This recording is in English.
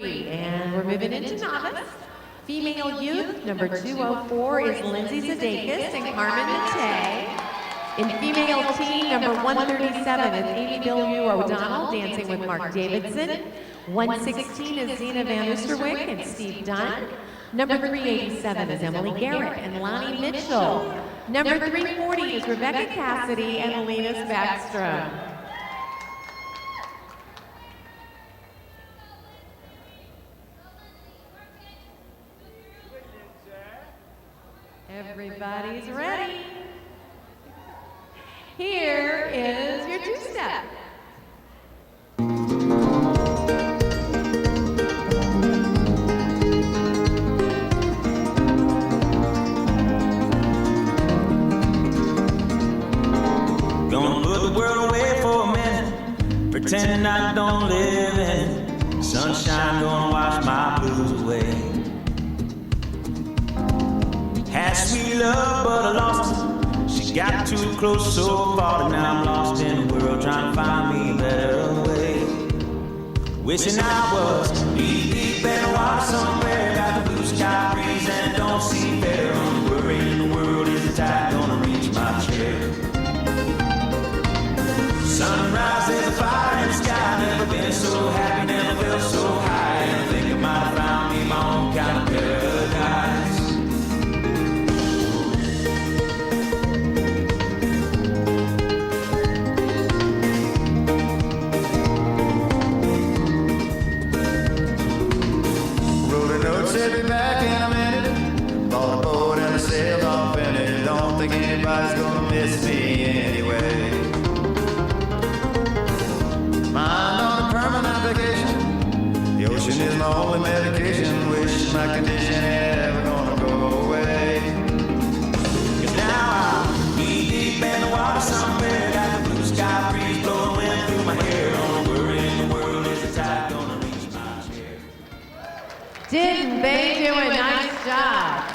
And we're moving into novice. Female youth, number 204 is Lindsay Zadakis and Carmen Matei. In female teen, number 137 is Amy Billieu O'Donnell, dancing with Mark Davidson. 116 is Zena Van Oosterwyk and Steve Dunn. Number 387 is Emily Garrett and Lonnie Mitchell. Number 340 is Rebecca Cassidy and Linus Backstrom. Everybody's ready. Here is your two-step. Gonna put the world away for a minute, pretend I don't live in it. Sunshine gonna wash my blues away. Had sweet love, but I lost it. She got too close, so far, and now I'm lost in the world, trying to find me a better way. Wishing I was deep in the water somewhere, got the blue sky breeze and don't see fair. Only worry in the world is the tide gonna reach my chair. Sunrise, there's a fire in the sky. Never been so happy, never felt so high. And I think I might have found me my own kind of paradise. Wrote a note, said be back in a minute. Bought a boat and I sailed off in it. Don't think anybody's gonna miss me anyway. Mind on a permanent vacation. The ocean is my only medication. Wish my condition ain't ever gonna go away. 'Cause now I'll be deep in the water somewhere. Got the blue sky breeze blowing wind through my hair. Only worry in the world is the tide gonna reach my chair. Didn't they do a nice job?